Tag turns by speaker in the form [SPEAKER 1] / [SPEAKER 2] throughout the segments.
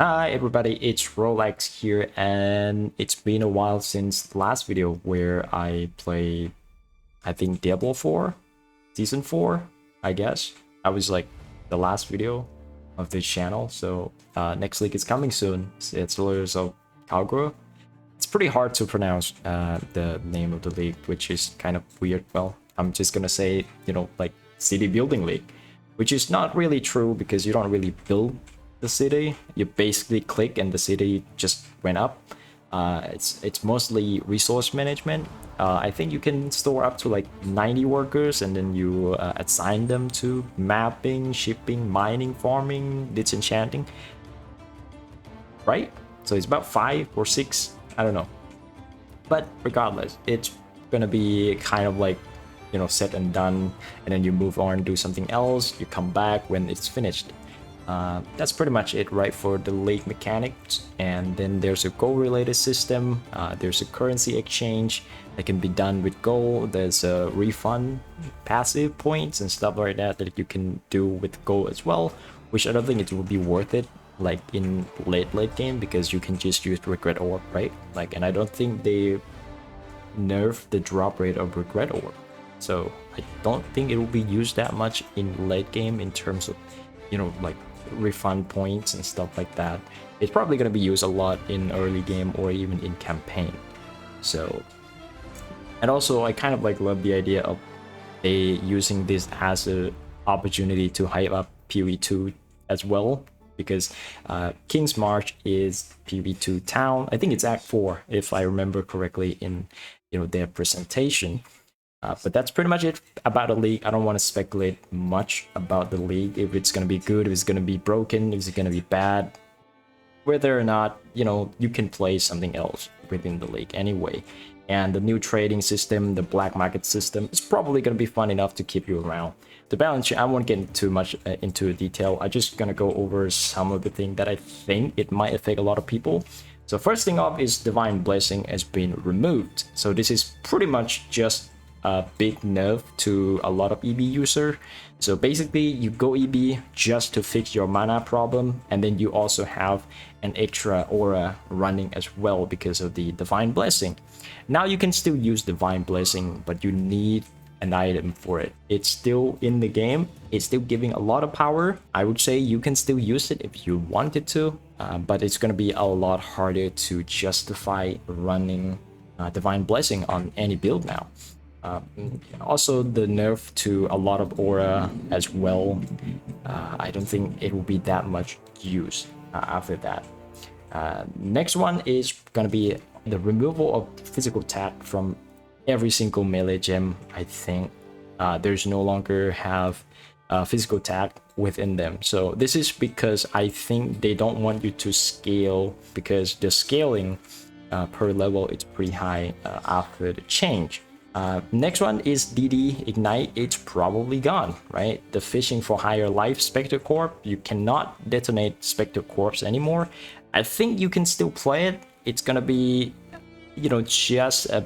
[SPEAKER 1] Hi everybody, it's Rolex here, and it's been a while since the last video where I played, I think, Diablo 4, Season 4, I guess. That was like the last video of this channel, so next league is coming soon. It's Settlers of Kalguur. It's pretty hard to pronounce the name of the league, which is kind of weird. Well, I'm just gonna say, like city building league, which is not really true because you don't really build the city. You basically click and the city just went up. It's mostly resource management. I think you can store up to like 90 workers, and then you assign them to mapping, shipping, mining, farming, disenchanting, right? So it's about 5 or 6, I don't know. But regardless, it's gonna be kind of like, said and done, and then you move on, do something else, you come back when it's finished. That's pretty much it, right, for the league mechanics. And then there's a goal related system. There's a currency exchange that can be done with gold. There's a refund passive points and stuff like that that you can do with gold as well, which I don't think it will be worth it like in late game, because you can just use regret orb, right? Like, and I don't think they nerf the drop rate of regret orb, so I don't think it will be used that much in late game in terms of, like refund points and stuff like that. It's probably going to be used a lot in early game or even in campaign. So, and also I kind of like love the idea of they using this as a opportunity to hype up PoE 2 as well, because King's March is PoE 2 town. I think it's Act 4 if I remember correctly in their presentation. But that's pretty much it about the league. I don't want to speculate much about the league, if it's going to be good, if it's going to be broken, if it's going to be bad, whether or not, you can play something else within the league anyway. And the new trading system, the black market system, is probably going to be fun enough to keep you around. The balance sheet, I won't get too much into detail. I'm just going to go over some of the things that I think it might affect a lot of people. So first thing off is Divine Blessing has been removed. So this is pretty much just a big nerf to a lot of EB user. So basically you go EB just to fix your mana problem, and then you also have an extra aura running as well because of the Divine Blessing. Now you can still use Divine Blessing, but you need an item for it. It's still in the game, it's still giving a lot of power. I would say you can still use it if you wanted to, but it's going to be a lot harder to justify running Divine Blessing on any build now. Also the nerf to a lot of aura as well. I don't think it will be that much use after that. Next one is gonna be the removal of physical attack from every single melee gem. I think there's no longer have physical attack within them. So this is because I think they don't want you to scale, because the scaling per level is pretty high after the change. Next one is DD Ignite. It's probably gone, right? The fishing for higher life Spectre Corp, you cannot detonate Spectre Corps anymore. I think you can still play it. It's gonna be, just a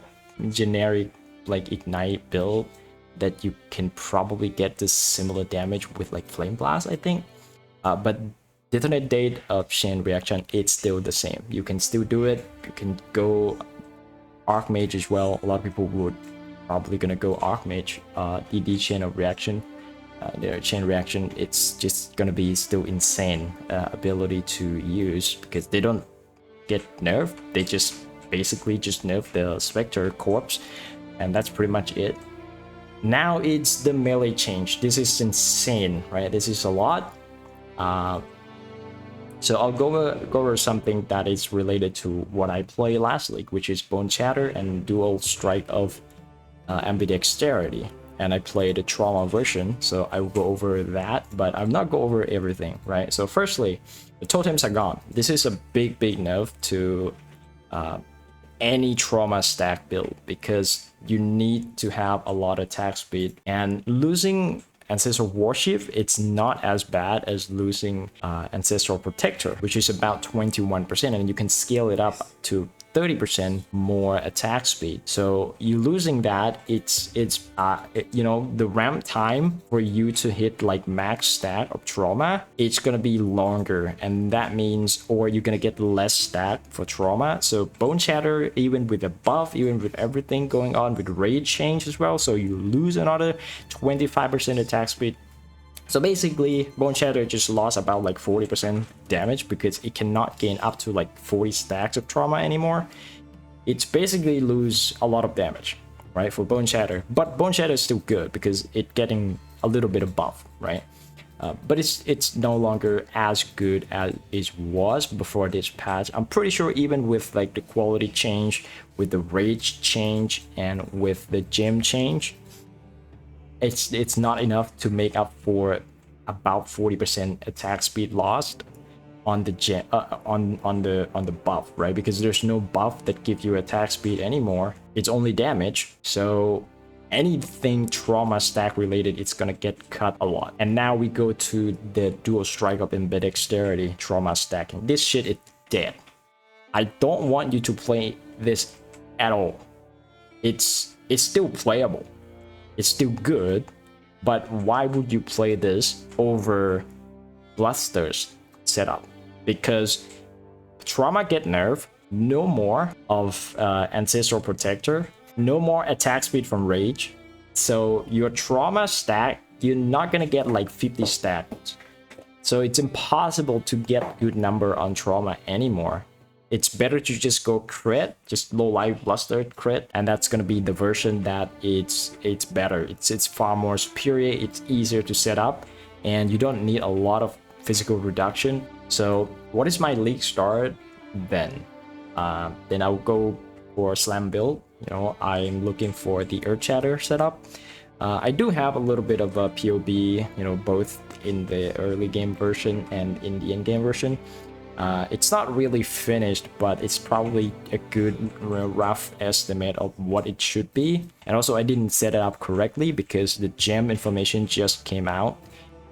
[SPEAKER 1] generic like Ignite build that you can probably get this similar damage with like Flame Blast, I think. But detonate date of chain reaction, it's still the same. You can still do it. You can go Archmage as well. A lot of people would probably gonna go Archmage. DD chain of reaction, their chain reaction, it's just gonna be still insane ability to use, because they don't get nerfed. They just basically just nerf the Spectre Corpse, and that's pretty much it. Now it's the melee change. This is insane, right? This is a lot. So I'll go over something that is related to what I played last league, which is Bone Shatter and Dual Strike of Ambidexterity. And I played the trauma version, so I will go over that, but I'll not go over everything, right? So firstly, the totems are gone. This is a big nerf to any trauma stack build, because you need to have a lot of attack speed, and losing Ancestral Worship, it's not as bad as losing Ancestral Protector, which is about 21%, and you can scale it up to 30% more attack speed. So you losing that, you know, the ramp time for you to hit like max stat of trauma, it's gonna be longer, and that means, or you're gonna get less stat for trauma. So Bone Shatter, even with the buff, even with everything going on with rage change as well, so you lose another 25% attack speed. So basically, Bone Shatter just lost about like 40% damage because it cannot gain up to like 40 stacks of trauma anymore. It's basically lose a lot of damage, right, for Bone Shatter. But Bone Shatter is still good because it's getting a little bit of buff, right? But it's no longer as good as it was before this patch. I'm pretty sure even with like the quality change, with the rage change, and with the gem change, it's not enough to make up for about 40% attack speed lost on the gem, on the buff, right? Because there's no buff that gives you attack speed anymore. It's only damage. So anything trauma stack related, it's gonna get cut a lot. And now we go to the dual strike up in dexterity trauma stacking. This shit is dead. I don't want you to play this at all. It's still playable. It's still good, but why would you play this over Bloodthirst setup? Because trauma get nerfed, no more of Ancestral Protector, no more attack speed from Rage. So your trauma stack, you're not gonna get like 50 stats. So it's impossible to get good number on trauma anymore. It's better to just go crit, just low life Bloodthirst crit, and that's gonna be the version that it's better. It's far more superior. It's easier to set up, and you don't need a lot of physical reduction. So what is my league start then? Then I'll go for slam build. You know, I'm looking for the Earthshatter setup. I do have a little bit of a PoE, you know, both in the early game version and in the end game version. It's not really finished, but it's probably a good rough estimate of what it should be. And also I didn't set it up correctly because the gem information just came out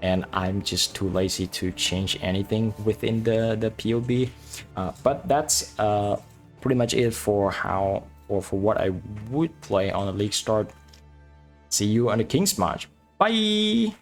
[SPEAKER 1] and I'm just too lazy to change anything within the PoE. But that's pretty much it for how, or for what I would play on a league start. See you on the King's March. Bye!